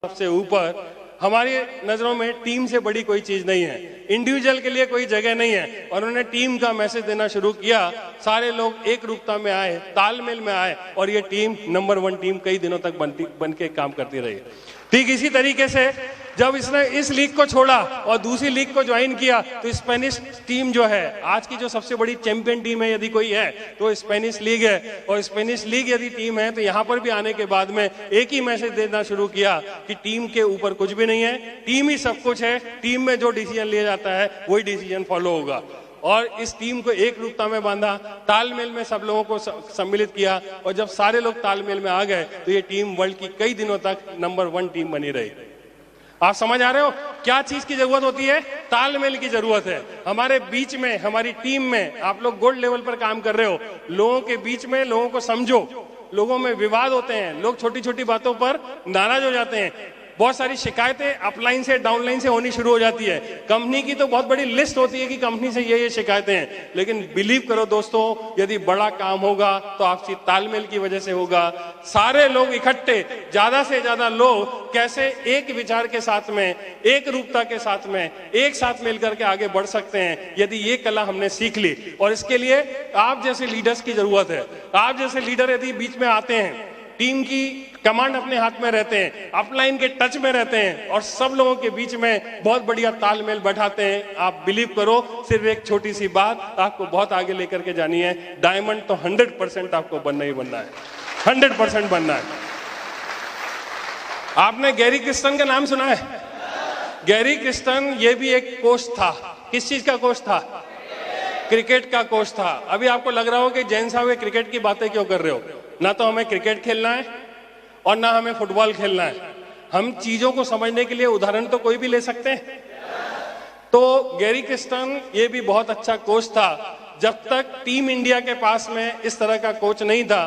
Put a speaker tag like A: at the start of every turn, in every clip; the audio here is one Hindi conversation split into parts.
A: सबसे ऊपर। हमारी नजरों में टीम से बड़ी कोई चीज नहीं है, इंडिविजुअल के लिए कोई जगह नहीं है। और उन्होंने टीम का मैसेज देना शुरू किया, सारे लोग एक रूपता में आए, तालमेल में आए, और ये टीम नंबर 1 टीम कई दिनों तक बन के काम करती रही। ठीक इसी तरीके से जब इसने इस लीग को छोड़ा और दूसरी लीग को ज्वाइन किया, तो स्पेनिश टीम जो है आज की जो सबसे बड़ी चैंपियन टीम है यदि कोई है तो स्पेनिश लीग है। और स्पेनिश लीग यदि टीम है तो यहाँ पर भी आने के बाद में एक ही मैसेज देना शुरू किया कि टीम के ऊपर कुछ भी नहीं है, टीम ही सब कुछ है, टीम में जो डिसीजन लिया जाता है वही डिसीजन फॉलो होगा। और इस टीम को एक रूपता में बांधा, तालमेल में सब लोगों को सम्मिलित किया, और जब सारे लोग तालमेल में आ गए तो ये टीम वर्ल्ड की कई दिनों तक नंबर 1 टीम बनी रही। आप समझ आ रहे हो क्या चीज की जरूरत होती है? तालमेल की जरूरत है। हमारे बीच में, हमारी टीम में, आप लोग गोल्ड लेवल पर काम कर रहे हो, लोगों के बीच में लोगों को समझो। लोगों में विवाद होते हैं, लोग छोटी छोटी बातों पर नाराज हो जाते हैं, बहुत सारी शिकायतें अपलाइन से डाउनलाइन से होनी शुरू हो जाती है। कंपनी की तो बहुत बड़ी लिस्ट होती है कि कंपनी से ये शिकायतें हैं, लेकिन बिलीव करो दोस्तों, यदि बड़ा काम होगा तो आपसी तालमेल की वजह से होगा। सारे लोग इकट्ठे, ज्यादा से ज्यादा लोग कैसे एक विचार के साथ में, एक रूपता के साथ में, एक साथ मिलकर के आगे बढ़ सकते हैं, यदि ये कला हमने सीख ली। और इसके लिए आप जैसे लीडर्स की जरूरत है। आप जैसे लीडर यदि बीच में आते हैं, टीम की कमांड अपने हाथ में रहते हैं, अपलाइन के टच में रहते हैं, और सब लोगों के बीच में बहुत बढ़िया तालमेल बैठाते हैं, आप बिलीव करो, सिर्फ एक छोटी सी बात आपको बहुत आगे लेकर के जानी है। डायमंड तो 100% आपको बनना ही बनना है, 100% बनना है। आपने गैरी क्रिस्टन का नाम सुना है? गैरी क्रिस्टन ये भी एक कोच था। किस चीज का कोच था? क्रिकेट का कोच था। अभी आपको लग रहा हो कि जैन साहब ये क्रिकेट की बातें क्यों कर रहे हो? ना तो हमें क्रिकेट खेलना है और ना हमें फुटबॉल खेलना है। हम चीजों को समझने के लिए उदाहरण तो कोई भी ले सकते हैं। तो गैरी क्रिस्टन ये भी बहुत अच्छा कोच था। जब तक टीम इंडिया के पास में इस तरह का कोच नहीं था,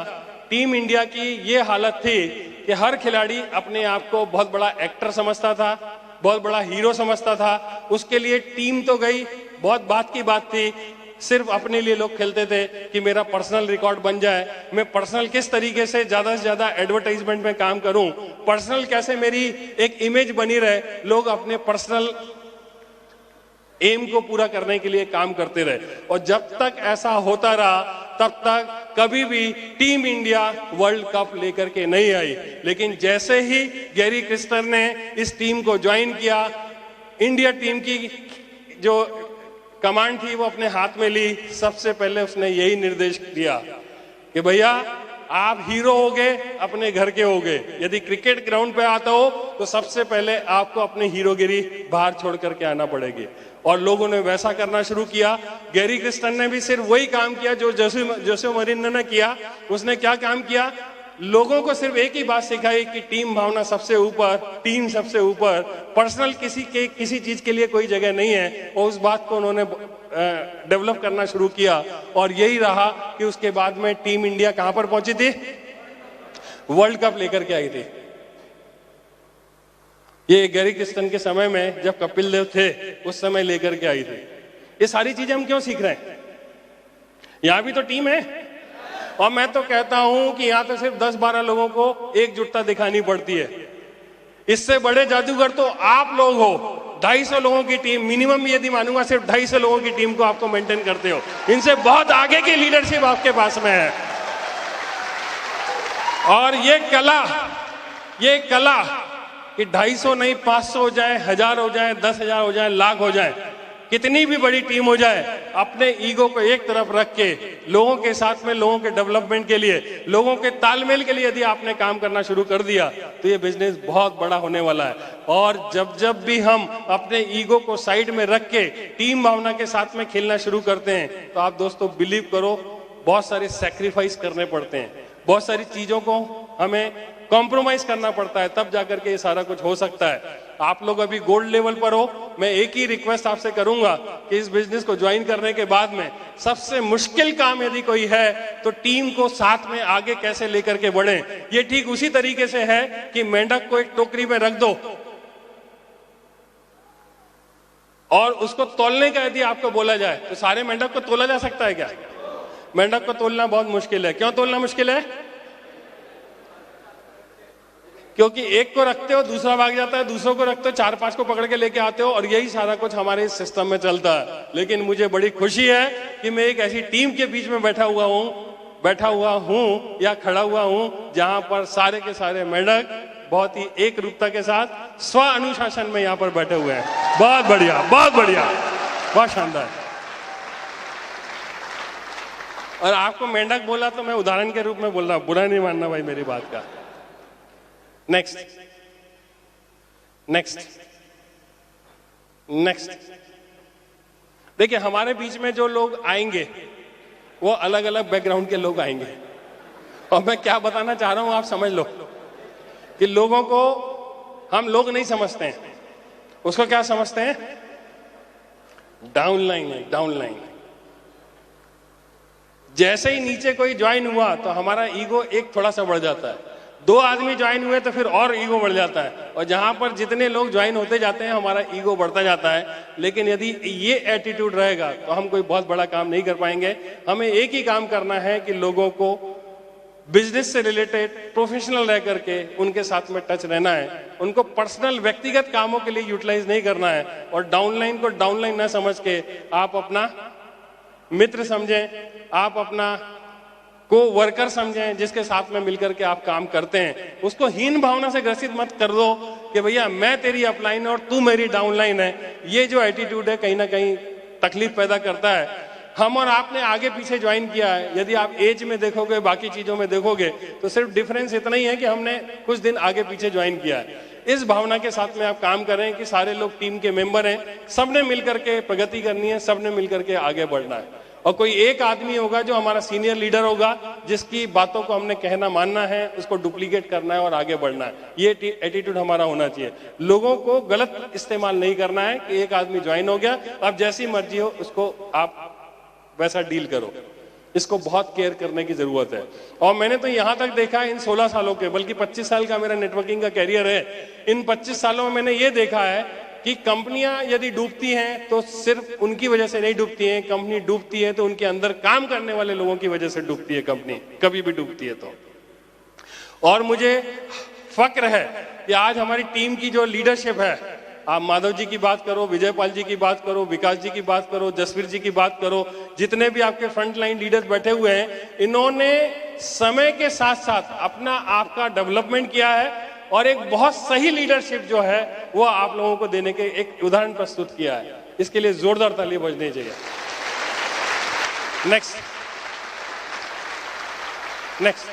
A: टीम इंडिया की ये हालत थी कि हर खिलाड़ी अपने आप को बहुत बड़ा एक्टर समझता था, बहुत बड़ा हीरो समझता था। उसके लिए टीम तो गई, बहुत बात की बात थी, सिर्फ अपने लिए लोग खेलते थे कि मेरा पर्सनल रिकॉर्ड बन जाए, मैं पर्सनल किस तरीके से ज्यादा से ज्यादा एडवर्टाइजमेंट में काम करूं, पर्सनल कैसे मेरी एक इमेज बनी रहे। लोग अपने पर्सनल एम को पूरा करने के लिए काम करते रहे। और जब तक ऐसा होता रहा तब तक कभी भी टीम इंडिया वर्ल्ड कप लेकर के नहीं आई। लेकिन जैसे ही गैरी क्रिस्टन ने इस टीम को ज्वाइन किया, इंडिया टीम की जो कमांड थी वो अपने हाथ में ली। सबसे पहले उसने यही निर्देश दिया कि भैया आप हीरो होगे, अपने घर के होगे। यदि क्रिकेट ग्राउंड पे आता हो तो सबसे पहले आपको अपनी हीरोगिरी बाहर छोड़ करके आना पड़ेगी। और लोगों ने वैसा करना शुरू किया। गैरी क्रिस्टन ने भी सिर्फ वही काम किया जो जोसे मौरिन्यो ने किया। उसने क्या काम किया? लोगों को सिर्फ एक ही बात सिखाई कि टीम भावना सबसे ऊपर, टीम सबसे ऊपर, पर्सनल किसी चीज के लिए कोई जगह नहीं है। और उस बात को उन्होंने डेवलप करना शुरू किया। और यही रहा कि उसके बाद में टीम इंडिया कहां पर पहुंची थी? वर्ल्ड कप लेकर के आई थी। ये गैरी क्रिस्टन के समय में जब कपिल देव थे उस समय लेकर के आई थी। ये सारी चीजें हम क्यों सीख रहे हैं? यहां भी तो टीम है। और मैं तो कहता हूं कि यहां तो सिर्फ 10-12 लोगों को एकजुटता दिखानी पड़ती है। इससे बड़े जादूगर तो आप लोग हो। 250 लोगों की टीम मिनिमम, यदि मानूंगा सिर्फ 250 लोगों की टीम को आपको मेंटेन करते हो। इनसे बहुत आगे की लीडरशिप आपके पास में है। और ये कला कि 250 नहीं 500 हो जाए, 1000 हो जाए, 10,000 हो जाए, लाख हो जाए, कितनी भी बड़ी टीम हो जाए, अपने ईगो को एक तरफ रख के लोगों के साथ में, लोगों के डेवलपमेंट के लिए, लोगों के तालमेल के लिए यदि आपने काम करना शुरू कर दिया तो ये बिजनेस बहुत बड़ा होने वाला है। और जब भी हम अपने ईगो को साइड में रख के टीम भावना के साथ में खेलना शुरू करते हैं तो आप दोस्तों बिलीव करो, बहुत सारे सैक्रिफाइस करने पड़ते हैं, बहुत सारी चीजों को हमें कॉम्प्रोमाइज करना पड़ता है, तब जाकर के ये सारा कुछ हो सकता है। आप लोग अभी गोल्ड लेवल पर हो। मैं एक ही रिक्वेस्ट आपसे करूंगा कि इस बिजनेस को ज्वाइन करने के बाद में सबसे मुश्किल काम यदि कोई है तो टीम को साथ में आगे कैसे लेकर के बढ़े। ये ठीक उसी तरीके से है कि मेंढक को एक टोकरी में रख दो और उसको तोलने का यदि आपको बोला जाए तो सारे मेंढक को तोला जा सकता है क्या? मेंढक को तोलना बहुत मुश्किल है। क्यों तोलना मुश्किल है? क्योंकि एक को रखते हो दूसरा भाग जाता है, दूसरों को रखते हो 4-5 को पकड़ के लेके आते हो, और यही सारा कुछ हमारे इस सिस्टम में चलता है। लेकिन मुझे बड़ी खुशी है कि मैं एक ऐसी टीम के बीच में बैठा हुआ हूं या खड़ा हुआ हूं जहां पर सारे के सारे मेंढक बहुत ही एक रूपता के साथ स्व अनुशासन में यहां पर बैठे हुए हैं। बहुत बढ़िया, बहुत बढ़िया, बहुत शानदार। और आपको मेंढक बोला तो मैं उदाहरण के रूप में बोल रहा हूं, बुरा नहीं मानना भाई मेरी बात का। Next next next. देखिए, हमारे बीच में जो लोग आएंगे वो अलग अलग बैकग्राउंड के लोग आएंगे, और मैं क्या बताना चाह रहा हूं आप समझ लो कि लोगों को हम लोग नहीं समझते हैं, उसको क्या समझते हैं? डाउनलाइन है, डाउनलाइन। जैसे ही नीचे कोई ज्वाइन हुआ तो हमारा ईगो एक थोड़ा सा बढ़ जाता है, 2 आदमी ज्वाइन हुए तो फिर और ईगो बढ़ जाता है, और जहां पर जितने लोग ज्वाइन होते जाते हैं हमारा ईगो बढ़ता जाता है। लेकिन यदि ये एटीट्यूड रहेगा तो हम कोई बहुत बड़ा काम नहीं कर पाएंगे। हमें एक ही काम करना है कि लोगों को बिजनेस से रिलेटेड प्रोफेशनल रह करके उनके साथ में टच रहना है, उनको पर्सनल व्यक्तिगत कामों के लिए यूटिलाइज नहीं करना है, और डाउनलाइन को डाउनलाइन ना समझ के आप अपना मित्र समझें, आप अपना को वर्कर समझें, जिसके साथ में मिलकर के आप काम करते हैं। उसको हीन भावना से ग्रसित मत कर दो कि भैया मैं तेरी अपलाइन और तू मेरी डाउनलाइन है। ये जो एटीट्यूड है कहीं ना कहीं तकलीफ पैदा करता है। हम और आपने आगे पीछे ज्वाइन किया है, यदि आप एज में देखोगे, बाकी चीजों में देखोगे तो सिर्फ डिफरेंस इतना ही है कि हमने कुछ दिन आगे पीछे ज्वाइन किया है। इस भावना के साथ में आप काम करें कि सारे लोग टीम के मेंबर हैं, सबने मिलकर के प्रगति करनी है, सबने मिलकर के आगे बढ़ना है। और कोई एक आदमी होगा जो हमारा सीनियर लीडर होगा, जिसकी बातों को हमने कहना मानना है, उसको डुप्लीकेट करना है और आगे बढ़ना है। ये एटीट्यूड हमारा होना चाहिए। लोगों को गलत इस्तेमाल नहीं करना है कि एक आदमी ज्वाइन हो गया, अब जैसी मर्जी हो उसको आप वैसा डील करो। इसको बहुत केयर करने की जरूरत है। और मैंने तो यहां तक देखा है इन 16 सालों के, बल्कि 25 साल का मेरा नेटवर्किंग का कैरियर है, इन 25 सालों में मैंने ये देखा है कि कंपनियां यदि डूबती हैं तो सिर्फ उनकी वजह से नहीं डूबती हैं। कंपनी डूबती है तो उनके अंदर काम करने वाले लोगों की वजह से डूबती है कंपनी, कभी भी डूबती है तो। और मुझे फक्र है कि आज हमारी टीम की जो लीडरशिप है, आप माधव जी की बात करो, विजयपाल जी की बात करो, विकास जी की बात करो, जसवीर जी की बात करो, जितने भी आपके फ्रंट लाइन लीडर्स बैठे हुए हैं, इन्होंने समय के साथ साथ अपना आपका डेवलपमेंट किया है और एक बहुत सही लीडरशिप जो है वो आप लोगों को देने के एक उदाहरण प्रस्तुत किया है। इसके लिए जोरदार ताली बजनी चाहिए। Next next.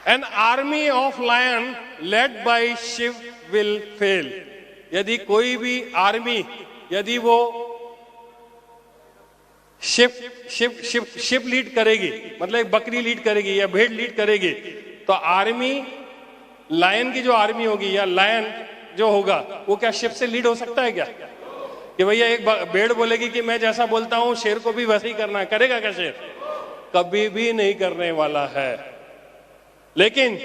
A: An army of lion led by sheep will fail. यदि कोई भी आर्मी, यदि वो शिप लीड करेगी, मतलब एक बकरी लीड करेगी या भेड़ लीड करेगी, तो आर्मी, लायन की जो आर्मी होगी या लायन जो होगा वो क्या शिप से लीड हो सकता है क्या? कि भैया एक भेड़ बोलेगी कि मैं जैसा बोलता हूं शेर को भी वैसे ही करना है, करेगा क्या शेर? कभी भी नहीं करने वाला है। लेकिन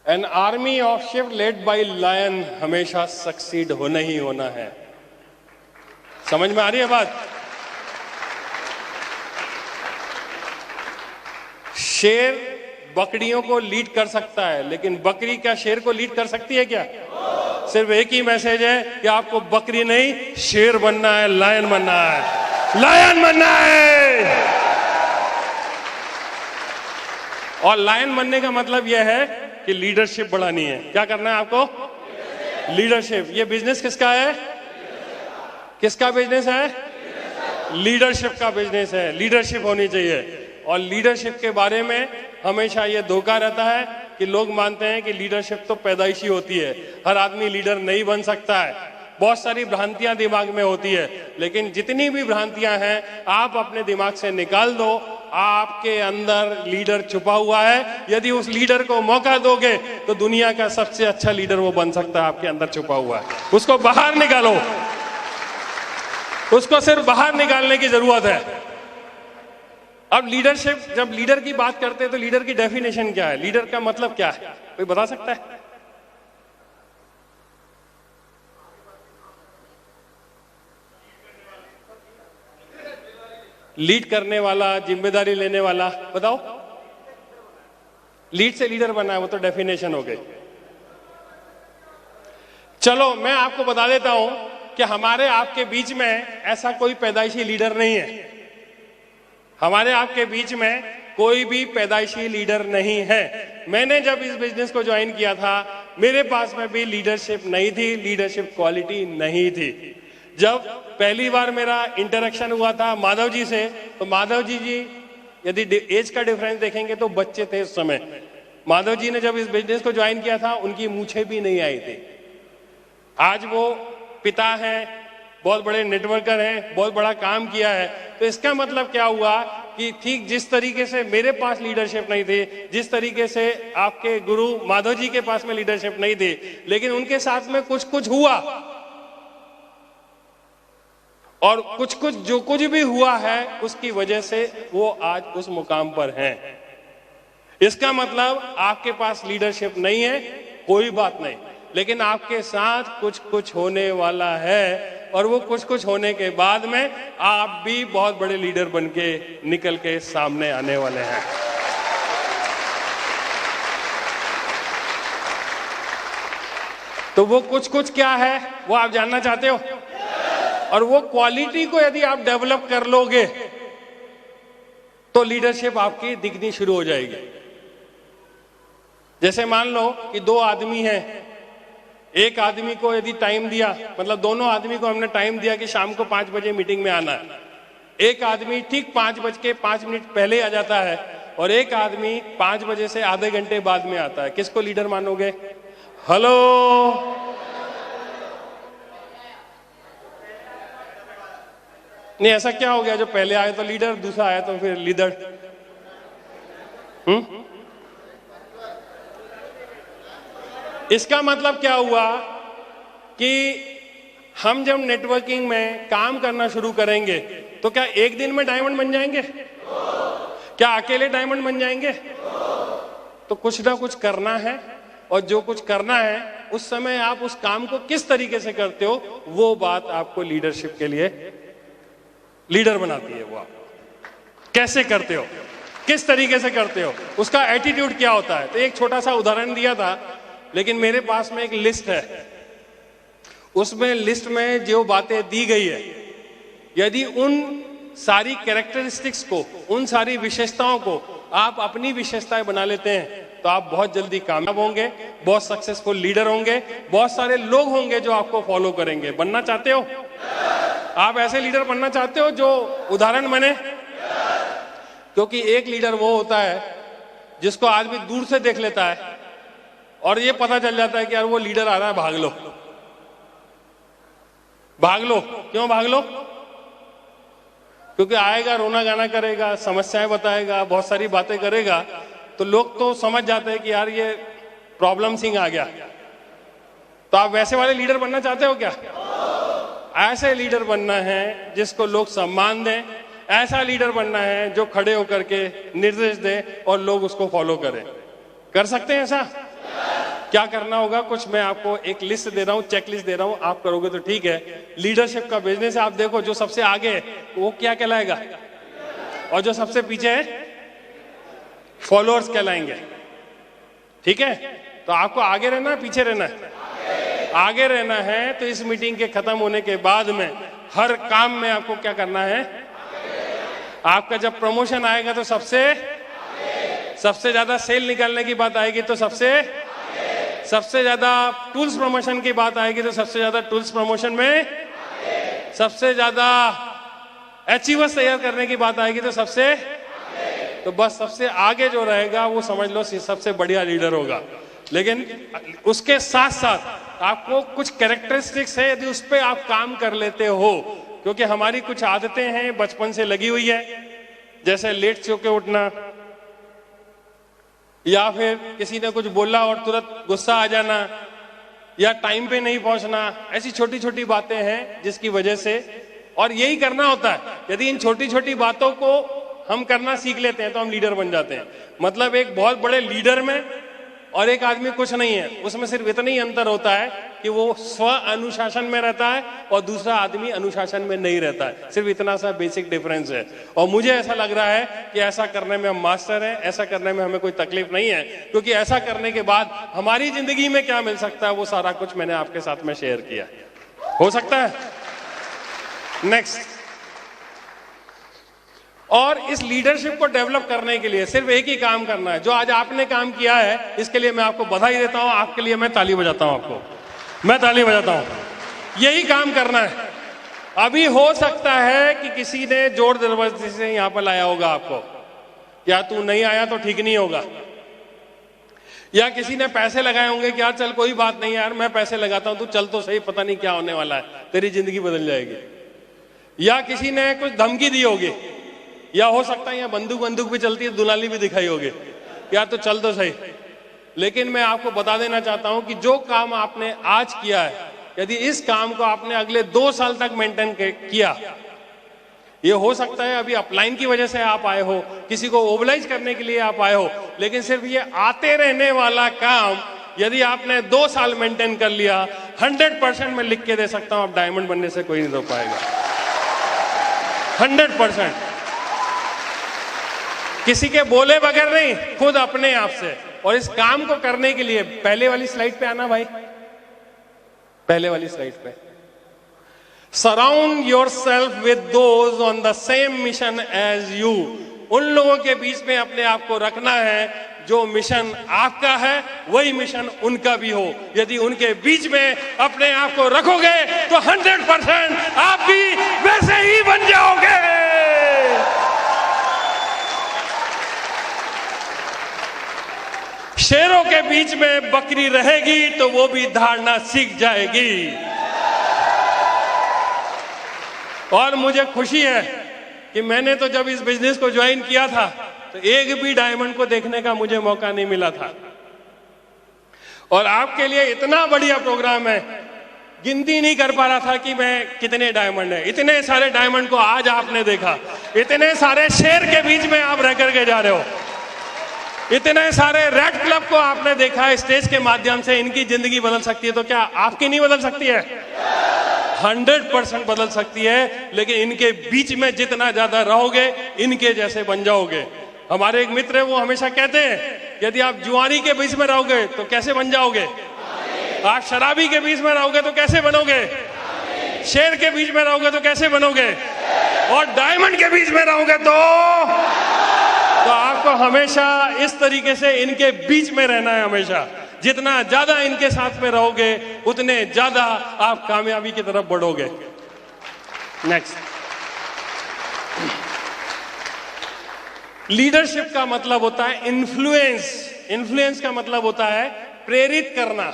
A: an army of sheep led by lion हमेशा सक्सीड होना ही होना है। समझ में आ रही है बात? शेर बकरियों को लीड कर सकता है, लेकिन बकरी क्या शेर को लीड कर सकती है क्या? सिर्फ एक ही मैसेज है कि आपको बकरी नहीं शेर बनना है, लायन बनना है, लायन बनना है। और लायन बनने का मतलब यह है कि लीडरशिप बढ़ानी है। क्या करना है आपको? लीडरशिप। ये बिजनेस किसका है? किसका बिजनेस है? लीडरशिप का बिजनेस है। लीडरशिप होनी चाहिए। और लीडरशिप के बारे में हमेशा ये धोखा रहता है कि लोग मानते हैं कि लीडरशिप तो पैदाइशी होती है, हर आदमी लीडर नहीं बन सकता है। बहुत सारी भ्रांतियां दिमाग में होती है, लेकिन जितनी भी भ्रांतियां हैं आप अपने दिमाग से निकाल दो। आपके अंदर लीडर छुपा हुआ है। यदि उस लीडर को मौका दोगे तो दुनिया का सबसे अच्छा लीडर वो बन सकता है। आपके अंदर छुपा हुआ है, उसको बाहर निकालो। उसको सिर्फ बाहर निकालने की जरूरत है। अब लीडरशिप, जब लीडर की बात करते हैं तो लीडर की डेफिनेशन क्या है? लीडर का मतलब क्या है? कोई बता सकता है? लीड करने वाला, जिम्मेदारी लेने वाला, बताओ। लीड से लीडर बनना है, वो तो डेफिनेशन हो गई। चलो मैं आपको बता देता हूं कि हमारे आपके बीच में ऐसा कोई पैदाइशी लीडर नहीं है। हमारे आपके बीच में कोई भी पैदाइशी लीडर नहीं है। मैंने जब इस बिजनेस को ज्वाइन किया था, मेरे पास में भी लीडरशिप नहीं थी, लीडरशिप क्वालिटी नहीं थी। जब पहली बार मेरा इंटरेक्शन हुआ था माधव जी से, तो माधव जी यदि एज का डिफरेंस देखेंगे तो बच्चे थे उस समय। माधव जी ने जब इस बिजनेस को ज्वाइन किया था, उनकी मूछें भी नहीं आई थी। आज वो पिता हैं, बहुत बड़े नेटवर्कर हैं, बहुत बड़ा काम किया है। तो इसका मतलब क्या हुआ कि ठीक जिस तरीके से मेरे पास लीडरशिप नहीं थी, जिस तरीके से आपके गुरु माधव जी के पास में लीडरशिप नहीं थी, लेकिन उनके साथ में कुछ कुछ हुआ, और कुछ कुछ जो कुछ भी हुआ है उसकी वजह से वो आज उस मुकाम पर हैं। इसका मतलब आपके पास लीडरशिप नहीं है, कोई बात नहीं, लेकिन आपके साथ कुछ कुछ होने वाला है, और वो कुछ कुछ होने के बाद में आप भी बहुत बड़े लीडर बन के निकल के सामने आने वाले हैं। तो वो कुछ कुछ क्या है, वो आप जानना चाहते हो? और वो क्वालिटी को यदि आप डेवलप कर लोगे तो लीडरशिप आपकी दिखनी शुरू हो जाएगी। जैसे मान लो कि दो आदमी हैं, एक आदमी को यदि टाइम दिया, मतलब दोनों आदमी को हमने टाइम दिया कि शाम को 5 बजे मीटिंग में आना है। एक आदमी ठीक 5:05 पहले आ जाता है, और एक आदमी 5 बजे से आधे घंटे बाद में आता है। किसको लीडर मानोगे? हेलो, नहीं ऐसा क्या हो गया जो पहले आए तो लीडर, दूसरा आया तो फिर लीडर? इसका मतलब क्या हुआ कि हम जब नेटवर्किंग में काम करना शुरू करेंगे तो क्या एक दिन में डायमंड बन जाएंगे? क्या अकेले डायमंड बन जाएंगे? तो कुछ ना कुछ करना है, और जो कुछ करना है उस समय आप उस काम को किस तरीके से करते हो, वो बात आपको लीडरशिप के लिए लीडर बनाती है। वो आप कैसे करते हो, किस तरीके से करते हो, उसका एटीट्यूड क्या होता है। तो एक छोटा सा उदाहरण दिया था, लेकिन मेरे पास में एक लिस्ट है, उसमें लिस्ट में जो बातें दी गई है, यदि उन सारी कैरेक्टरिस्टिक्स को, उन सारी विशेषताओं को आप अपनी विशेषताएं बना लेते हैं तो आप बहुत जल्दी कामयाब होंगे, बहुत सक्सेसफुल लीडर होंगे, बहुत सारे लोग होंगे जो आपको फॉलो करेंगे। बनना चाहते हो? आप ऐसे लीडर बनना चाहते हो जो उदाहरण बने? क्योंकि एक लीडर वो होता है जिसको आदमी दूर से देख लेता है और ये पता चल जाता है कि यार वो लीडर आ रहा है, भाग लो, भाग लो। क्यों भाग लो? क्योंकि आएगा, रोना गाना करेगा, समस्याएं बताएगा, बहुत सारी बातें करेगा, तो लोग तो समझ जाते हैं कि यार ये प्रॉब्लम सिंह आ गया। तो आप वैसे वाले लीडर बनना चाहते हो क्या? ऐसे लीडर बनना है जिसको लोग सम्मान दें, ऐसा लीडर बनना है जो खड़े होकर के निर्देश दे और लोग उसको फॉलो करें। कर सकते हैं ऐसा? क्या करना होगा? कुछ मैं आपको एक लिस्ट दे रहा हूं, चेक लिस्ट दे रहा हूं, आप करोगे तो ठीक है। लीडरशिप का बिजनेस है, आप देखो जो सबसे आगे है वो क्या कहलाएगा, और जो सबसे पीछे है फॉलोअर्स कहलाएंगे। ठीक है? तो आपको आगे रहना है, पीछे रहना है? आगे रहना है। तो इस मीटिंग के खत्म होने के बाद में हर काम में आपको क्या करना है? आपका जब प्रमोशन आएगा तो सबसे ज्यादा सेल निकालने की बात आएगी तो सबसे ज्यादा टूल्स प्रमोशन की बात आएगी तो सबसे ज्यादा टूल्स प्रमोशन में, सबसे ज्यादा अचीवर्स तैयार करने की बात आएगी तो तो बस सबसे आगे जो रहेगा वो समझ लो सबसे बढ़िया लीडर होगा। लेकिन उसके साथ साथ आपको कुछ कैरेक्टरिस्टिक्स है, यदि उस पर आप काम कर लेते हो, क्योंकि हमारी कुछ आदतें हैं बचपन से लगी हुई है, जैसे लेट सो के उठना, या फिर किसी ने कुछ बोला और तुरंत गुस्सा आ जाना, या टाइम पे नहीं पहुंचना। ऐसी छोटी छोटी बातें हैं जिसकी वजह से, और यही करना होता है। यदि इन छोटी छोटी बातों को हम करना सीख लेते हैं तो हम लीडर बन जाते हैं। मतलब एक बहुत बड़े लीडर में और एक आदमी कुछ नहीं है, उसमें सिर्फ इतना ही अंतर होता है कि वो स्व अनुशासन में रहता है और दूसरा आदमी अनुशासन में नहीं रहता है। सिर्फ इतना सा बेसिक डिफरेंस है। और मुझे ऐसा लग रहा है कि ऐसा करने में हम मास्टर हैं, ऐसा करने में हमें कोई तकलीफ नहीं है, क्योंकि ऐसा करने के बाद हमारी जिंदगी में क्या मिल सकता है वो सारा कुछ मैंने आपके साथ में शेयर किया। हो सकता है? नेक्स्ट। और इस लीडरशिप को डेवलप करने के लिए सिर्फ एक ही काम करना है, जो आज आपने काम किया है इसके लिए मैं आपको बधाई देता हूं, आपके लिए मैं ताली बजाता हूं, आपको मैं ताली बजाता हूं। यही काम करना है। अभी हो सकता है कि किसी ने जोर जबरदस्ती से यहां पर लाया होगा आपको, या तू नहीं आया तो ठीक नहीं होगा, या किसी ने पैसे लगाए होंगे कि यार चल कोई बात नहीं यार मैं पैसे लगाता हूं, तू चल तो सही, पता नहीं क्या होने वाला है, तेरी जिंदगी बदल जाएगी। या किसी ने कुछ धमकी दी होगी, या हो सकता है यहाँ बंदूक भी चलती है, दुलाली भी दिखाई होगी, या तो चल तो सही। लेकिन मैं आपको बता देना चाहता हूं कि जो काम आपने आज किया है, यदि इस काम को आपने अगले 2 साल तक मेंटेन किया, ये हो सकता है अभी अपलाइन की वजह से आप आए हो, किसी को ओबलाइज करने के लिए आप आए हो, लेकिन सिर्फ ये आते रहने वाला काम यदि आपने 2 साल मेंटेन कर लिया, 100% मैं लिख के दे सकता हूं, आप डायमंड बनने से कोई नहीं रोक पाएगा। 100%। किसी के बोले बगैर नहीं, खुद अपने आप से। और इस काम को करने के लिए पहले वाली स्लाइड पे आना भाई, पहले वाली स्लाइड पे। Surround yourself with those on the same mission as you. उन लोगों के बीच में अपने आप को रखना है जो मिशन आपका है वही मिशन उनका भी हो। यदि उनके बीच में अपने आप को रखोगे तो 100% आप भी वैसे ही बन जाओगे। शेरों के बीच में बकरी रहेगी तो वो भी धारना सीख जाएगी। और मुझे खुशी है कि मैंने तो जब इस बिजनेस को ज्वाइन किया था तो एक भी डायमंड को देखने का मुझे मौका नहीं मिला था। और आपके लिए इतना बढ़िया प्रोग्राम है, गिनती नहीं कर पा रहा था कि मैं कितने डायमंड है। इतने सारे डायमंड को आज आपने देखा, इतने सारे शेर के बीच में आप रह करके जा रहे हो, इतने सारे रेड क्लब को आपने देखा है स्टेज के माध्यम से। इनकी जिंदगी बदल सकती है तो क्या आपकी नहीं बदल सकती है? 100% बदल सकती है। लेकिन इनके बीच में जितना ज्यादा रहोगे इनके जैसे बन जाओगे। हमारे एक मित्र है वो हमेशा कहते हैं यदि आप जुआरी के बीच में रहोगे तो कैसे बन जाओगे, आप शराबी के बीच में रहोगे तो कैसे बनोगे, शेर के बीच में रहोगे तो कैसे बनोगे, और डायमंड के बीच में रहोगे तो आपको हमेशा इस तरीके से इनके बीच में रहना है। हमेशा जितना ज्यादा इनके साथ में रहोगे उतने ज्यादा आप कामयाबी की तरफ बढ़ोगे। नेक्स्ट। लीडरशिप का मतलब होता है इन्फ्लुएंस। इन्फ्लुएंस का मतलब होता है प्रेरित करना।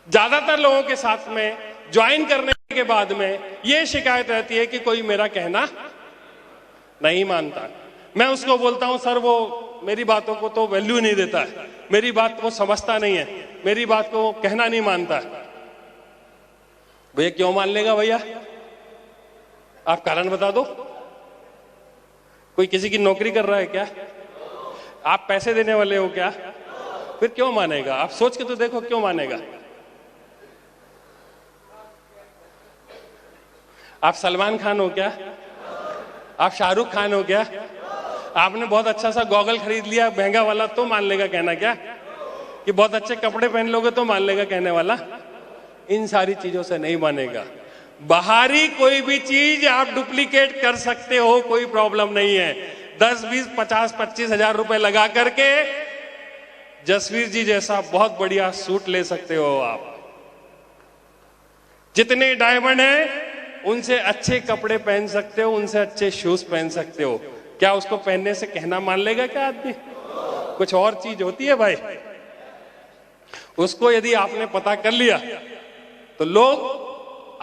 A: ज्यादातर लोगों के साथ में ज्वाइन करने के बाद में यह शिकायत रहती है कि कोई मेरा कहना नहीं मानता। मैं उसको बोलता हूं सर वो मेरी बातों को तो वैल्यू नहीं देता है, मेरी बात को समझता नहीं है, मेरी बात को कहना नहीं मानता है। भैया क्यों मान लेगा भैया, आप कारण बता दो। कोई किसी की नौकरी कर रहा है क्या? आप पैसे देने वाले हो क्या? फिर क्यों मानेगा? आप सोच के तो देखो क्यों मानेगा। आप सलमान खान हो क्या? आप शाहरुख खान हो क्या? आपने बहुत अच्छा सा गॉगल खरीद लिया महंगा वाला तो मान लेगा कहना क्या? कि बहुत अच्छे कपड़े पहन लोगे तो मान लेगा कहने वाला? इन सारी चीजों से नहीं मानेगा। बाहरी कोई भी चीज आप डुप्लीकेट कर सकते हो, कोई प्रॉब्लम नहीं है। 10, 20, 50, 25 हजार रुपए लगा करके जसवीर जी जैसा बहुत बढ़िया सूट ले सकते हो आप। जितने डायमंड हैं उनसे अच्छे कपड़े पहन सकते हो, उनसे अच्छे शूज पहन सकते हो। क्या उसको पहनने से कहना मान लेगा क्या आदमी? कुछ और चीज होती है भाई। उसको यदि आपने पता कर लिया तो लोग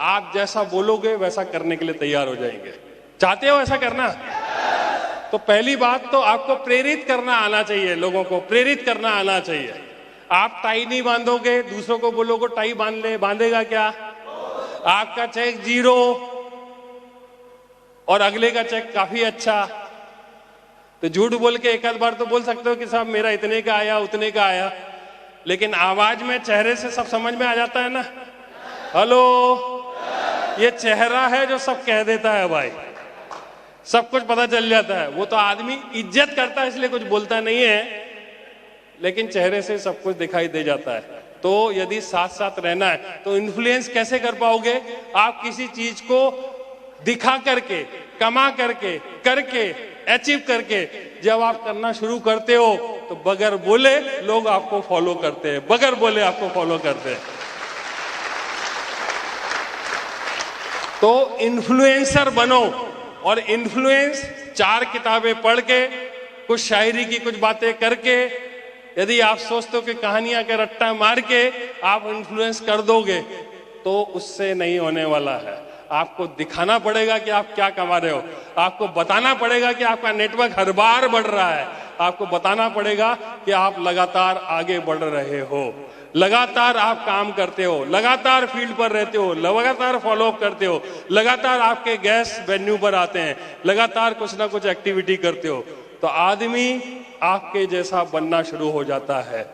A: आप जैसा बोलोगे वैसा करने के लिए तैयार हो जाएंगे। चाहते हो ऐसा करना? तो पहली बात तो आपको प्रेरित करना आना चाहिए, लोगों को प्रेरित करना आना चाहिए। आप टाई नहीं बांधोगे, दूसरों को बोलोगे टाई बांध ले, बांधेगा क्या? आपका चेक 0 और अगले का चेक काफी अच्छा, तो झूठ बोल के एक आध बार तो बोल सकते हो कि साहब मेरा इतने का आया उतने का आया, लेकिन आवाज में, चेहरे से सब समझ में आ जाता है ना। हेलो, ये चेहरा है जो सब कह देता है भाई, सब कुछ पता चल जाता है। वो तो आदमी इज्जत करता है इसलिए कुछ बोलता नहीं है, लेकिन चेहरे से सब कुछ दिखाई दे जाता है। तो यदि साथ साथ रहना है तो इन्फ्लुएंस कैसे कर पाओगे? आप किसी चीज को दिखा करके, कमा करके अचीव करके जब आप करना शुरू करते हो तो बगैर बोले लोग आपको फॉलो करते हैं, बगैर बोले आपको फॉलो करते हैं। तो इन्फ्लुएंसर बनो, और इन्फ्लुएंस 4 किताबें पढ़ के, कुछ शायरी की कुछ बातें करके, यदि आप सोचते हो कि कहानियां के रट्टा मार के आप इन्फ्लुएंस कर दोगे तो उससे नहीं होने वाला है। आपको दिखाना पड़ेगा कि आप क्या कमा रहे हो, आपको बताना पड़ेगा कि आपका नेटवर्क हर बार बढ़ रहा है, आपको बताना पड़ेगा कि आप लगातार आगे बढ़ रहे हो, लगातार आप काम करते हो, लगातार फील्ड पर रहते हो, लगातार फॉलो अप करते हो, लगातार आपके गेस्ट वेन्यू पर आते हैं, लगातार कुछ ना कुछ एक्टिविटी करते हो, तो आदमी आपके जैसा बनना शुरू हो जाता है।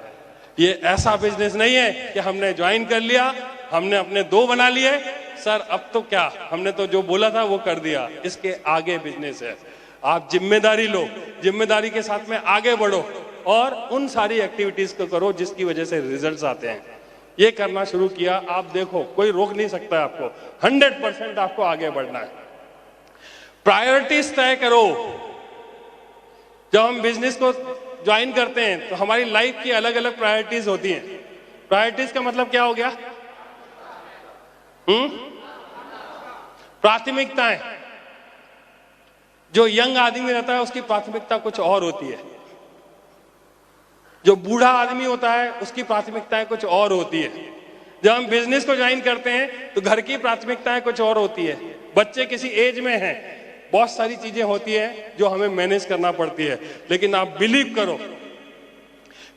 A: ये ऐसा बिजनेस नहीं है कि हमने ज्वाइन कर लिया, हमने अपने 2 बना लिए, सर अब तो क्या, हमने तो जो बोला था वो कर दिया। इसके आगे बिजनेस है। आप जिम्मेदारी लो, जिम्मेदारी के साथ में आगे बढ़ो और उन सारी एक्टिविटीज को करो जिसकी वजह से रिजल्ट्स आते हैं। ये करना शुरू किया, आप देखो कोई रोक नहीं सकता है आपको। 100% आपको आगे बढ़ना है। प्रायोरिटीज तय करो। जब हम बिजनेस को ज्वाइन करते हैं तो हमारी लाइफ की अलग अलग प्रायोरिटीज होती हैं। प्रायोरिटीज का मतलब क्या हो गया? प्राथमिकताएं। जो यंग आदमी रहता है उसकी प्राथमिकता कुछ और होती है, जो बूढ़ा आदमी होता है उसकी प्राथमिकताएं कुछ और होती है। जब हम बिजनेस को ज्वाइन करते हैं तो घर की प्राथमिकताएं कुछ और होती है, बच्चे किसी एज में हैं, बहुत सारी चीजें होती हैं जो हमें मैनेज करना पड़ती है। लेकिन आप बिलीव करो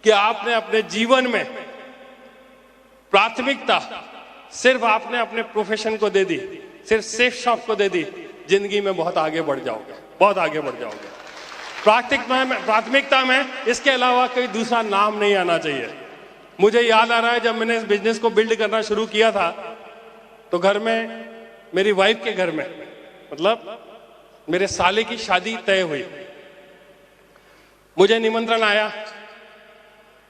A: कि आपने अपने जीवन में प्राथमिकता सिर्फ आपने अपने प्रोफेशन को दे दी, सिर्फ सेफ शॉप को दे दी, जिंदगी में बहुत आगे बढ़ जाओगे, बहुत आगे बढ़ जाओगे। प्राथमिकता में इसके अलावा कोई दूसरा नाम नहीं आना चाहिए। मुझे याद आ रहा है जब मैंने इस बिजनेस को बिल्ड करना शुरू किया था तो घर में, मेरी वाइफ के घर में, मतलब मेरे साले की शादी तय हुई, मुझे निमंत्रण आया,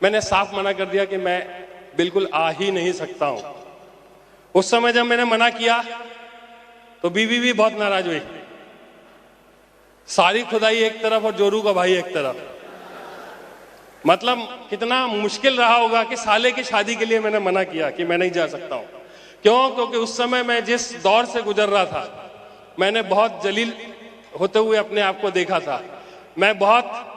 A: मैंने साफ मना कर दिया कि मैं बिल्कुल आ ही नहीं सकता हूं। उस समय जब मैंने मना किया तो बीवी भी बहुत नाराज हुई। सारी खुदाई एक तरफ और जोरू का भाई एक तरफ। मतलब कितना मुश्किल रहा होगा कि साले की शादी के लिए मैंने मना किया कि मैं नहीं जा सकता हूं। क्यों? क्योंकि उस समय मैं जिस दौर से गुजर रहा था, मैंने बहुत जलील होते हुए अपने आप को देखा था। मैं बहुत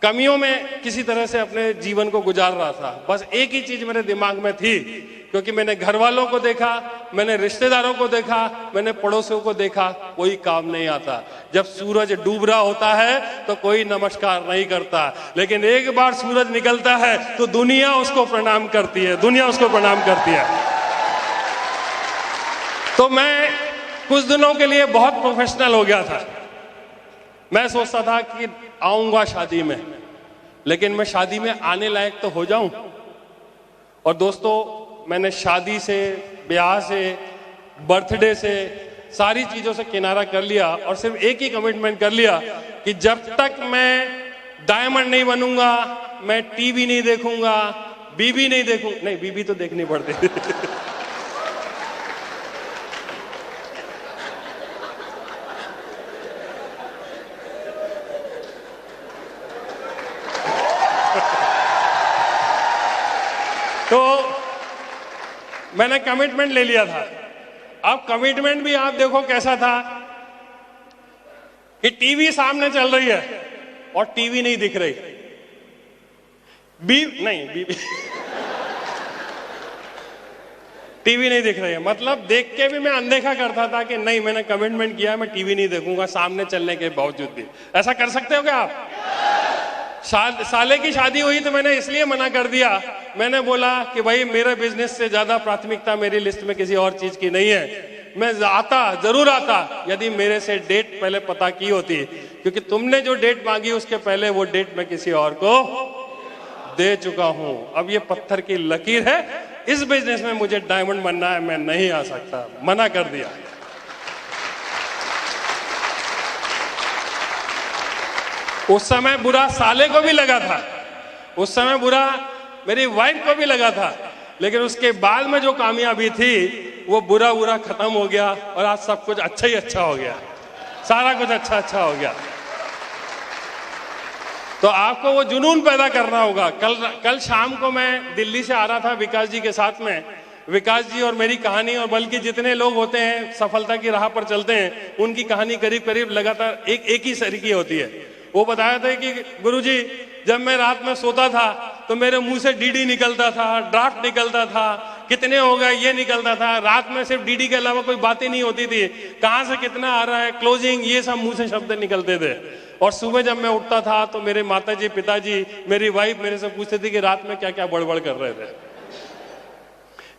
A: कमियों में किसी तरह से अपने जीवन को गुजार रहा था। बस एक ही चीज मेरे दिमाग में थी, क्योंकि मैंने घर वालों को देखा, मैंने रिश्तेदारों को देखा, मैंने पड़ोसियों को देखा, कोई काम नहीं आता। जब सूरज डूब रहा होता है तो कोई नमस्कार नहीं करता, लेकिन एक बार सूरज निकलता है तो दुनिया उसको प्रणाम करती है, दुनिया उसको प्रणाम करती है। तो मैं कुछ दिनों के लिए बहुत प्रोफेशनल हो गया था। मैं सोचता था कि आऊंगा शादी में, लेकिन मैं शादी में आने लायक तो हो जाऊं। और दोस्तों, मैंने शादी से, ब्याह से, बर्थडे से, सारी चीजों से किनारा कर लिया और सिर्फ एक ही कमिटमेंट कर लिया कि जब तक मैं डायमंड नहीं बनूंगा, मैं टीवी नहीं देखूंगा, बीबी नहीं देखूंगा। नहीं, बीबी तो देखनी पड़ती तो मैंने कमिटमेंट ले लिया था। अब कमिटमेंट भी आप देखो कैसा था कि टीवी सामने चल रही है और टीवी नहीं दिख रही, बीबी टीवी नहीं दिख रही है। मतलब देख के भी मैं अनदेखा करता था कि नहीं, मैंने कमिटमेंट किया है, मैं टीवी नहीं देखूंगा सामने चलने के बावजूद भी। ऐसा कर सकते हो क्या आप? साले की शादी हुई तो मैंने इसलिए मना कर दिया। मैंने बोला कि भाई मेरे बिजनेस से ज्यादा प्राथमिकता मेरी लिस्ट में किसी और चीज की नहीं है। मैं आता, जरूर आता, यदि मेरे से डेट पहले पता की होती, क्योंकि तुमने जो डेट मांगी उसके पहले वो डेट मैं किसी और को दे चुका हूं, अब ये पत्थर की लकीर है, इस बिजनेस में मुझे डायमंड बनना है, मैं नहीं आ सकता, मना कर दिया। उस समय बुरा साले को भी लगा था, उस समय बुरा मेरी वाइफ को भी लगा था, लेकिन उसके बाद में जो कामयाबी थी वो बुरा बुरा खत्म हो गया और आज सब कुछ अच्छा ही अच्छा हो गया, सारा कुछ अच्छा अच्छा हो गया। तो आपको वो जुनून पैदा करना होगा। कल शाम को मैं दिल्ली से आ रहा था विकास जी के साथ में, विकास जी और मेरी कहानी, और बल्कि जितने लोग होते हैं सफलता की राह पर चलते हैं उनकी कहानी करीब करीब लगातार एक ही तरीके होती है। वो बताया था कि गुरुजी जब मैं रात में सोता था तो मेरे मुंह से डीडी निकलता था, ड्राफ्ट निकलता था, कितने हो गए ये निकलता था, रात में सिर्फ डीडी के अलावा कोई बातें नहीं होती थी, कहां से कितना आ रहा है, क्लोजिंग, ये सब मुंह से शब्द निकलते थे। और सुबह जब मैं उठता था तो मेरे माताजी, पिताजी, मेरी वाइफ मेरे से पूछते थे कि रात में क्या क्या बड़बड़ कर रहे थे।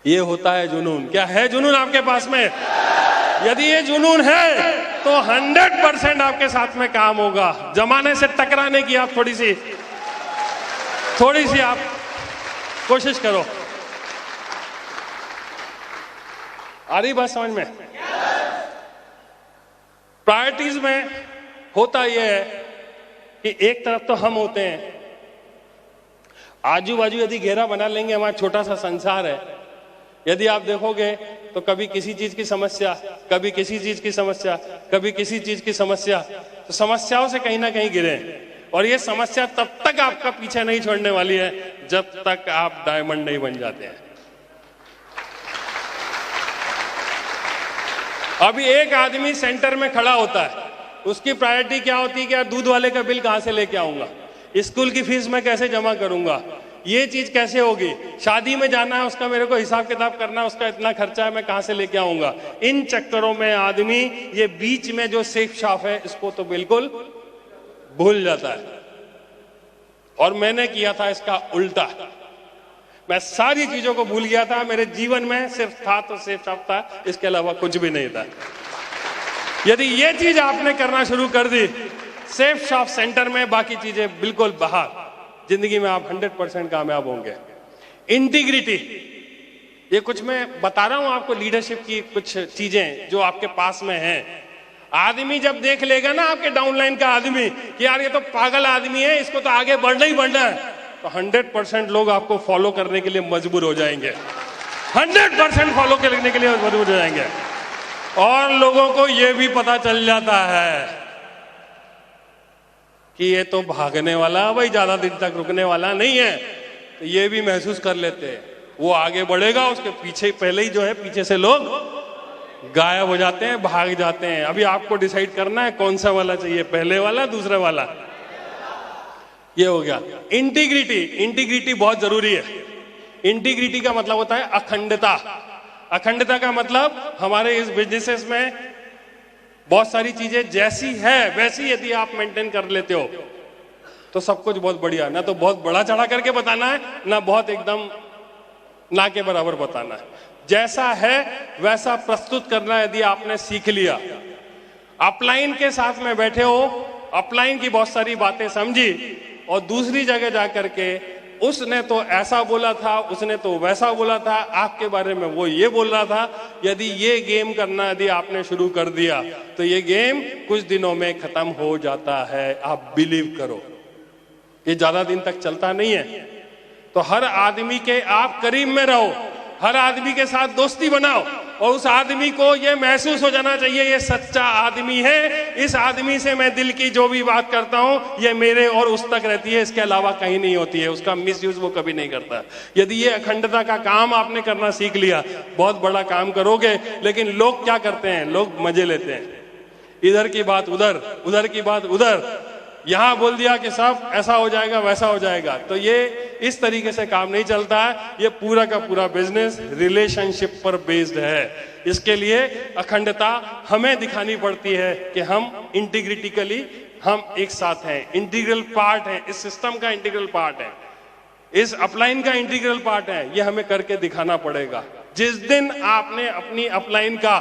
A: ये होता है जुनून। क्या है जुनून आपके पास में? यदि ये जुनून है तो 100% आपके साथ में काम होगा। जमाने से टकराने की आप थोड़ी सी आप कोशिश करो। आ रही बात समझ में? प्रायोरिटीज में होता यह है कि एक तरफ तो हम होते हैं, आजू बाजू यदि घेरा बना लेंगे, हमारा छोटा सा संसार है, यदि आप देखोगे तो कभी किसी चीज की समस्या, कभी किसी चीज की समस्या, कभी किसी चीज की समस्या, तो समस्याओं से कहीं ना कहीं गिरे। और ये समस्या तब तक आपका पीछे नहीं छोड़ने वाली है जब तक आप डायमंड नहीं बन जाते हैं। अभी एक आदमी सेंटर में खड़ा होता है, उसकी प्रायोरिटी क्या होती है कि यार दूध वाले का बिल कहां से लेके आऊंगा, स्कूल की फीस मैं कैसे जमा करूंगा, ये चीज कैसे होगी, शादी में जाना है उसका मेरे को हिसाब किताब करना है, उसका इतना खर्चा है मैं कहां से लेके आऊंगा। इन चक्करों में आदमी ये बीच में जो सेफ शाफ है इसको तो बिल्कुल भूल जाता है। और मैंने किया था इसका उल्टा, मैं सारी चीजों को भूल गया था। मेरे जीवन में सिर्फ था तो सेफ शाफ था, इसके अलावा कुछ भी नहीं था। यदि ये चीज आपने करना शुरू कर दी, सेफ शॉप सेंटर में, बाकी चीजें बिल्कुल बाहर, जिंदगी में आप 100% कामयाब होंगे। इंटीग्रिटी, ये कुछ मैं बता रहा हूं आपको, लीडरशिप की कुछ चीजें जो आपके पास में हैं। आदमी जब देख लेगा ना आपके डाउनलाइन का आदमी कि यार ये तो पागल आदमी है, इसको तो आगे बढ़ना ही बढ़ना है, तो 100% लोग आपको फॉलो करने के लिए मजबूर हो जाएंगे, 100% फॉलो करने के लिए मजबूर हो जाएंगे। और लोगों को यह भी पता चल जाता है कि ये तो भागने वाला, भाई ज्यादा दिन तक रुकने वाला नहीं है, तो ये भी महसूस कर लेते हैं। वो आगे बढ़ेगा, उसके पीछे पहले ही जो है पीछे से लोग गायब हो जाते हैं, भाग जाते हैं। अभी आपको डिसाइड करना है कौन सा वाला चाहिए, पहले वाला दूसरा वाला। ये हो गया इंटीग्रिटी। इंटीग्रिटी बहुत जरूरी है। इंटीग्रिटी का मतलब होता है अखंडता। अखंडता का मतलब हमारे इस बिजनेसेस में बहुत सारी चीजें जैसी है वैसी यदि आप मेंटेन कर लेते हो तो सब कुछ बहुत बढ़िया। ना तो बहुत बड़ा चढ़ा करके बताना है, ना बहुत एकदम ना के बराबर बताना है। जैसा है वैसा प्रस्तुत करना यदि आपने सीख लिया, अपलाइन के साथ में बैठे हो, अपलाइन की बहुत सारी बातें समझी और दूसरी जगह जाकर के उसने तो ऐसा बोला था, उसने तो वैसा बोला था, आपके बारे में वो ये बोल रहा था, यदि ये गेम करना यदि आपने शुरू कर दिया तो ये गेम कुछ दिनों में खत्म हो जाता है। आप बिलीव करो, ये ज्यादा दिन तक चलता नहीं है। तो हर आदमी के आप करीब में रहो, हर आदमी के साथ दोस्ती बनाओ और उस आदमी को ये महसूस हो जाना चाहिए ये सच्चा आदमी है, इस आदमी से मैं दिल की जो भी बात करता हूं ये मेरे और उस तक रहती है, इसके अलावा कहीं नहीं होती है, उसका मिसयूज वो कभी नहीं करता। यदि ये अखंडता का काम आपने करना सीख लिया, बहुत बड़ा काम करोगे। लेकिन लोग क्या करते हैं, लोग मजे लेते हैं, इधर की बात उधर, उधर की बात उधर, यहां बोल दिया कि सब ऐसा हो जाएगा वैसा हो जाएगा। तो ये इस तरीके से काम नहीं चलता है। ये पूरा का पूरा बिजनेस रिलेशनशिप पर बेस्ड है। इसके लिए अखंडता हमें दिखानी पड़ती है कि हम इंटीग्रिटिकली हम एक साथ हैं, इंटीग्रल पार्ट है, इस सिस्टम का इंटीग्रल पार्ट है, इस अपलाइन का इंटीग्रल पार्ट है। ये हमें करके दिखाना पड़ेगा। जिस दिन आपने अपनी अपलाइन का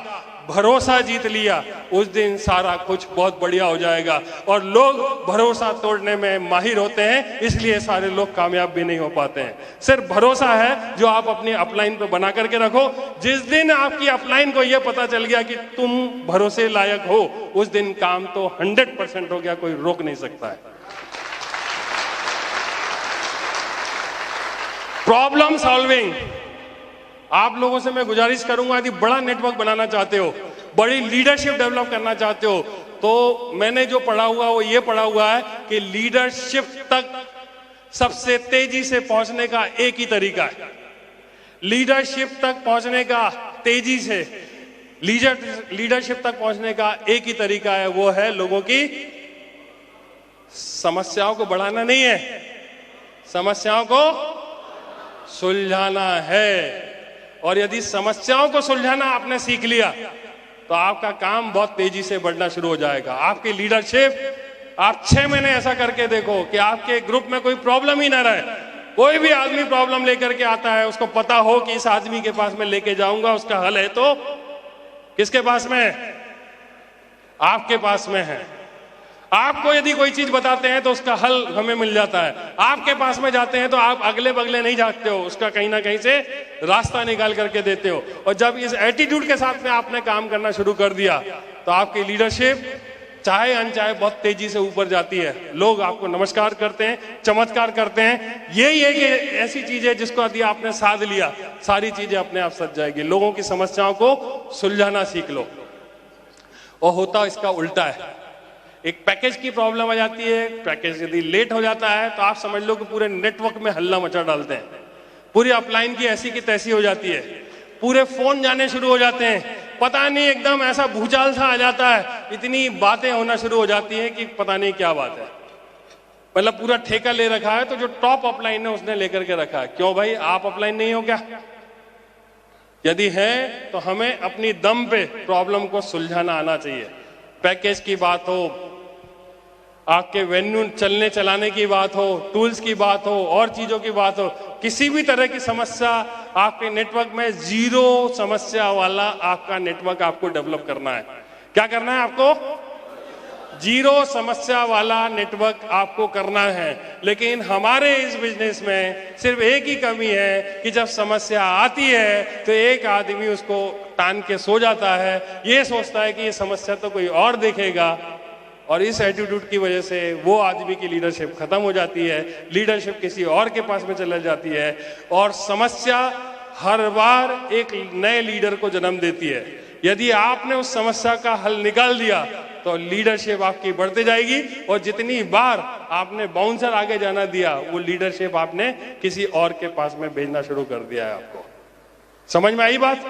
A: भरोसा जीत लिया, उस दिन सारा कुछ बहुत बढ़िया हो जाएगा। और लोग भरोसा तोड़ने में माहिर होते हैं, इसलिए सारे लोग कामयाब भी नहीं हो पाते हैं। सिर्फ भरोसा है जो आप अपनी अपलाइन पे बना करके रखो। जिस दिन आपकी अपलाइन को यह पता चल गया कि तुम भरोसे लायक हो, उस दिन काम तो 100% हो गया, कोई रोक नहीं सकता है। प्रॉब्लम सॉल्विंग, आप लोगों से मैं गुजारिश करूंगा, यदि बड़ा नेटवर्क बनाना चाहते हो, बड़ी लीडरशिप डेवलप करना चाहते हो, तो मैंने जो पढ़ा हुआ वो ये पढ़ा हुआ है कि लीडरशिप तक सबसे तेजी से पहुंचने का एक ही तरीका है। लीडरशिप तक पहुंचने का तेजी से लीडरशिप तक पहुंचने का एक ही तरीका है, वो है लोगों की समस्याओं को बढ़ाना नहीं है, समस्याओं को सुलझाना है। और यदि समस्याओं को सुलझाना आपने सीख लिया तो आपका काम बहुत तेजी से बढ़ना शुरू हो जाएगा। आपकी लीडरशिप, आप 6 महीने ऐसा करके देखो कि आपके ग्रुप में कोई प्रॉब्लम ही ना रहे। कोई भी आदमी प्रॉब्लम लेकर के आता है, उसको पता हो कि इस आदमी के पास में लेके जाऊंगा, उसका हल है, तो किसके पास में है? आपके पास में है। आपको यदि कोई चीज बताते हैं तो उसका हल हमें मिल जाता है। आपके पास में जाते हैं तो आप अगले बगले नहीं जाते हो, उसका कहीं ना कहीं से रास्ता निकाल करके देते हो। और जब इस एटीट्यूड के साथ में आपने काम करना शुरू कर दिया तो आपकी लीडरशिप चाहे अनचाहे बहुत तेजी से ऊपर जाती है। लोग आपको नमस्कार करते हैं, चमत्कार करते हैं। यही है कि ऐसी चीज है जिसको यदि आपने साध लिया, सारी चीजें अपने आप सज जाएगी। लोगों की समस्याओं को सुलझाना सीख लो। और होता इसका उल्टा है, एक पैकेज की प्रॉब्लम आ जाती है, पैकेज यदि लेट हो जाता है तो आप समझ लो कि पूरे नेटवर्क में हल्ला मचा डालते हैं। पूरी अपलाइन की ऐसी की तैसी हो जाती है, पूरे फोन जाने शुरू हो जाते हैं, पता नहीं एकदम ऐसा भूचाल सा आ जाता है, इतनी बातें होना शुरू हो जाती हैं कि पता नहीं क्या बात है। मतलब पूरा ठेका ले रखा है, तो जो टॉप अपलाइन है उसने लेकर के रखा है। क्यों भाई, आप अपलाइन नहीं हो क्या? यदि है तो हमें अपनी दम पे प्रॉब्लम को सुलझाना आना चाहिए। पैकेज की बात हो, आपके वेन्यू चलने चलाने की बात हो, टूल्स की बात हो, और चीजों की बात हो, किसी भी तरह की समस्या आपके नेटवर्क में, जीरो समस्या वाला आपका नेटवर्क आपको डेवलप करना है। क्या करना है आपको? जीरो समस्या वाला नेटवर्क आपको करना है। लेकिन हमारे इस बिजनेस में सिर्फ एक ही कमी है कि जब समस्या आती है तो एक आदमी उसको टान के सो जाता है, ये सोचता है कि ये समस्या तो कोई और देखेगा, और इस एटीट्यूड की वजह से वो आदमी की लीडरशिप खत्म हो जाती है, लीडरशिप किसी और के पास में चली जाती है, और समस्या हर बार एक नए लीडर को जन्म देती है। यदि आपने उस समस्या का हल निकाल दिया तो लीडरशिप आपकी बढ़ती जाएगी, और जितनी बार आपने बाउंसर आगे जाना दिया, वो लीडरशिप आपने किसी और के पास में भेजना शुरू कर दिया है। आपको समझ में आई बात?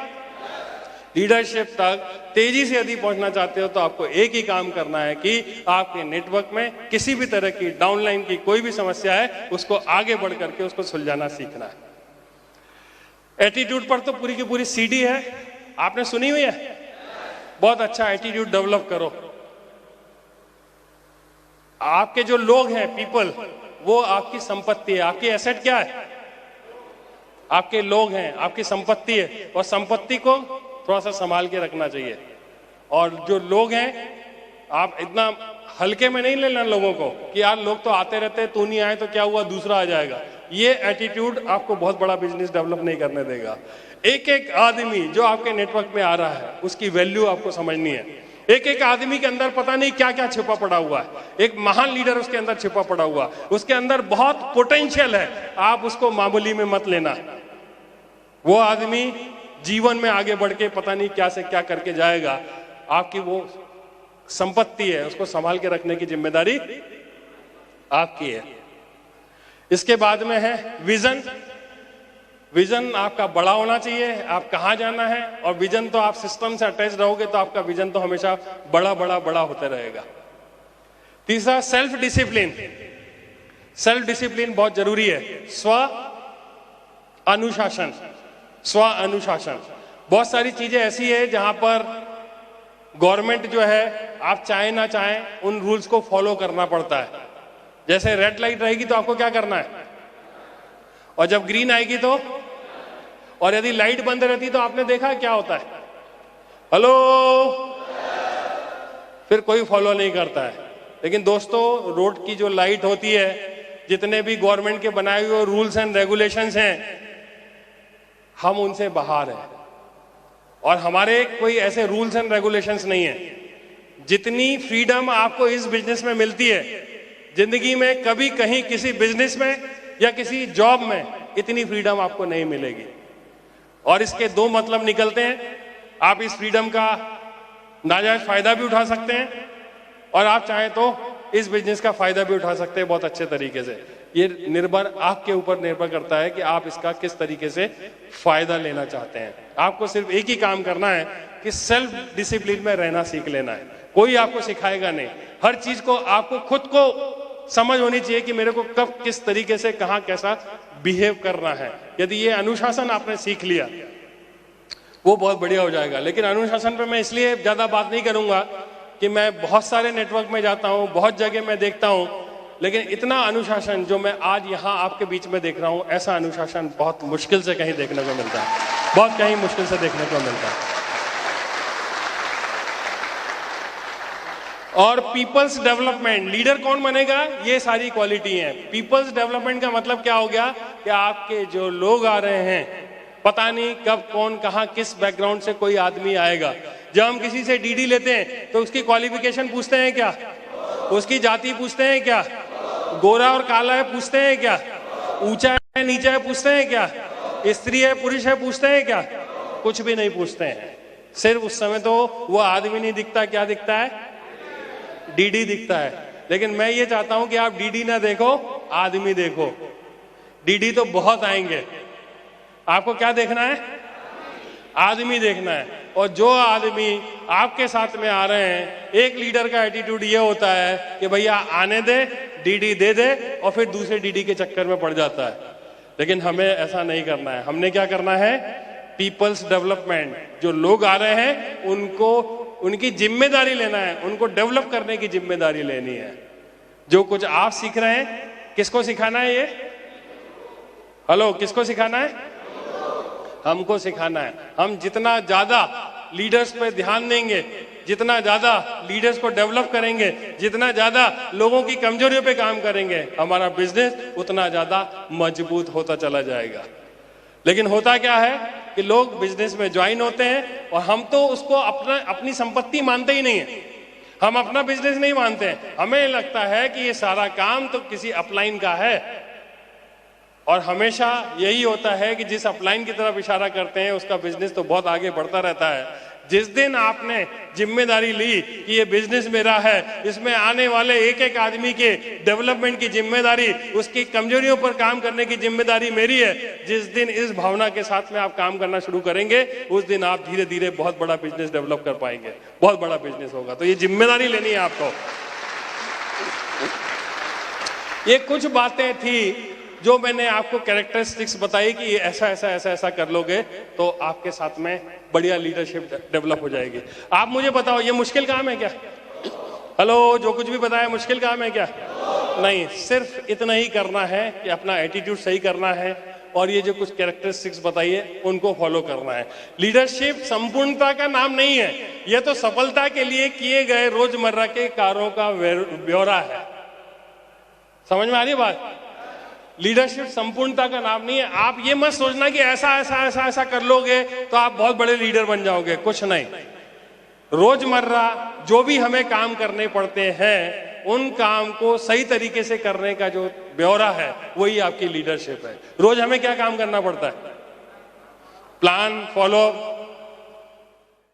A: लीडरशिप तक तेजी से यदि पहुंचना चाहते हो तो आपको एक ही काम करना है कि आपके नेटवर्क में किसी भी तरह की डाउनलाइन की कोई भी समस्या है, उसको आगे बढ़ करके उसको सुलझाना सीखना है। एटीट्यूड पर तो पूरी की पूरी सीडी है, आपने सुनी हुई है। बहुत अच्छा एटीट्यूड डेवलप करो। आपके जो लोग हैं, पीपल, वो आपकी संपत्ति है। आपकी एसेट क्या है? आपके लोग हैं, आपकी संपत्ति है, और संपत्ति को थोड़ा सा संभाल के रखना चाहिए। और जो लोग हैं, आप इतना हल्के में नहीं लेना लोगों को कि यार लोग तो आते रहते हैं, तू नहीं आए तो क्या हुआ, दूसरा आ जाएगा। ये एटीट्यूड आपको बहुत बड़ा बिजनेस डेवलप नहीं करने देगा। एक एक आदमी जो आपके नेटवर्क में आ रहा है, उसकी वैल्यू आपको समझनी है। एक एक आदमी के अंदर पता नहीं क्या क्या छिपा पड़ा हुआ है। एक महान लीडर उसके अंदर छिपा पड़ा हुआ, उसके अंदर बहुत पोटेंशियल है। आप उसको मामूली में मत लेना। वो आदमी जीवन में आगे बढ़ के पता नहीं क्या से क्या करके जाएगा। आपकी वो संपत्ति है, उसको संभाल के रखने की जिम्मेदारी आपकी है। इसके बाद में है विजन। विजन आपका बड़ा होना चाहिए, आप कहां जाना है। और विजन तो आप सिस्टम से अटैच रहोगे तो आपका विजन तो हमेशा बड़ा बड़ा बड़ा होते रहेगा। तीसरा, सेल्फ डिसिप्लिन। सेल्फ डिसिप्लिन बहुत जरूरी है। स्व अनुशासन। स्व अनुशासन, बहुत सारी चीजें ऐसी है जहां पर गवर्नमेंट जो है, आप चाहे ना चाहे उन रूल्स को फॉलो करना पड़ता है। जैसे रेड लाइट रहेगी तो आपको क्या करना है, और जब ग्रीन आएगी तो, और यदि लाइट बंद रहती तो आपने देखा क्या होता है, हेलो, फिर कोई फॉलो नहीं करता है। लेकिन दोस्तों, रोड की जो लाइट होती है, जितने भी गवर्नमेंट के बनाए हुए रूल्स एंड रेगुलेशंस हैं, हम उनसे बाहर हैं और हमारे कोई ऐसे रूल्स एंड रेगुलेशंस नहीं है। जितनी फ्रीडम आपको इस बिजनेस में मिलती है, जिंदगी में कभी कहीं किसी बिजनेस में या किसी जॉब में इतनी फ्रीडम आपको नहीं मिलेगी। और इसके दो मतलब निकलते हैं। आप इस फ्रीडम का नाजायज फायदा भी उठा सकते हैं और आप चाहें तो इस बिजनेस का फायदा भी उठा सकते हैं बहुत अच्छे तरीके से। ये निर्भर आपके ऊपर निर्भर करता है कि आप इसका किस तरीके से फायदा लेना चाहते हैं। आपको सिर्फ एक ही काम करना है कि सेल्फ डिसिप्लिन में रहना सीख लेना है। कोई आपको सिखाएगा नहीं। हर चीज को आपको खुद को समझ होनी चाहिए कि मेरे को कब किस तरीके से कहां कैसा बिहेव करना है। यदि ये अनुशासन आपने सीख लिया, वो बहुत बढ़िया हो जाएगा। लेकिन अनुशासन पे मैं इसलिए ज्यादा बात नहीं करूंगा कि मैं बहुत सारे नेटवर्क में जाता हूं, बहुत जगह मैं देखता हूं, लेकिन इतना अनुशासन जो मैं आज यहां आपके बीच में देख रहा हूं, ऐसा अनुशासन बहुत मुश्किल से कहीं देखने को मिलता है, बहुत कहीं मुश्किल से देखने को मिलता है। और पीपल्स डेवलपमेंट, लीडर कौन बनेगा, ये सारी क्वालिटी है। पीपल्स डेवलपमेंट का मतलब क्या हो गया कि आपके जो लोग आ रहे हैं, पता नहीं कब कौन कहां किस बैकग्राउंड से कोई आदमी आएगा। जब हम किसी से डीडी लेते हैं तो उसकी क्वालिफिकेशन पूछते हैं क्या, उसकी जाति पूछते हैं क्या, गोरा और काला है पूछते हैं क्या, ऊंचा है नीचा है पूछते हैं क्या, स्त्री है पुरुष है पूछते हैं क्या, कुछ भी नहीं पूछते हैं। सिर्फ उस समय तो वो आदमी नहीं दिखता, क्या दिखता है, डीडी दिखता है। लेकिन मैं ये चाहता हूं कि आप डीडी ना देखो, आदमी देखो। डीडी तो बहुत आएंगे, आपको क्या देखना है, आदमी देखना है। और जो आदमी आपके साथ में आ रहे हैं, एक लीडर का एटीट्यूड ये होता है कि भैया आने दे, डीडी दे दे, और फिर दूसरे डीडी के चक्कर में पड़ जाता है। लेकिन हमें ऐसा नहीं करना है। हमने क्या करना है, पीपल्स डेवलपमेंट। जो लोग आ रहे हैं उनको उनकी जिम्मेदारी लेना है, उनको डेवलप करने की जिम्मेदारी लेनी है। जो कुछ आप सीख रहे हैं, किसको सिखाना है ये, हेलो, किसको सिखाना है, हमको सिखाना है। हम जितना ज्यादा लीडर्स पे ध्यान देंगे, जितना ज्यादा लीडर्स को डेवलप करेंगे, जितना ज्यादा लोगों की कमजोरियों पे काम करेंगे, हमारा बिजनेस उतना ज्यादा मजबूत होता चला जाएगा। लेकिन होता क्या है कि लोग बिजनेस में ज्वाइन होते हैं और हम तो उसको अपनी संपत्ति मानते ही नहीं है। हम अपना बिजनेस नहीं मानते हैं। हमें लगता है कि ये सारा काम तो किसी अपलाइन का है। और हमेशा यही होता है कि जिस अपलाइन की तरफ इशारा करते हैं उसका बिजनेस तो बहुत आगे बढ़ता रहता है। जिस दिन आपने जिम्मेदारी ली कि ये बिजनेस मेरा है, इसमें आने वाले एक एक आदमी के डेवलपमेंट की जिम्मेदारी, उसकी कमजोरियों पर काम करने की जिम्मेदारी मेरी है, जिस दिन इस भावना के साथ में आप काम करना शुरू करेंगे, उस दिन आप धीरे धीरे बहुत बड़ा बिजनेस डेवलप कर पाएंगे, बहुत बड़ा बिजनेस होगा। तो ये जिम्मेदारी लेनी है आपको। ये कुछ बातें थी जो मैंने आपको कैरेक्टरिस्टिक्स बताई कि ये ऐसा ऐसा ऐसा ऐसा कर लोगे तो आपके साथ में बढ़िया लीडरशिप डेवलप हो जाएगी। आप मुझे बताओ, ये मुश्किल काम है क्या, हेलो, जो कुछ भी बताया मुश्किल काम है क्या, नहीं। सिर्फ इतना ही करना है कि अपना एटीट्यूड सही करना है और ये जो कुछ कैरेक्टरिस्टिक्स बताइए उनको फॉलो करना है। लीडरशिप संपूर्णता का नाम नहीं है, यह तो सफलता के लिए किए गए रोजमर्रा के कार्यों का ब्यौरा है। समझ में आ रही बात? लीडरशिप संपूर्णता का नाम नहीं है। आप ये मत सोचना कि ऐसा ऐसा ऐसा ऐसा कर लोगे तो आप बहुत बड़े लीडर बन जाओगे, कुछ नहीं। रोजमर्रा जो भी हमें काम करने पड़ते हैं, उन काम को सही तरीके से करने का जो ब्यौरा है वही आपकी लीडरशिप है। रोज हमें क्या काम करना पड़ता है, प्लान फॉलो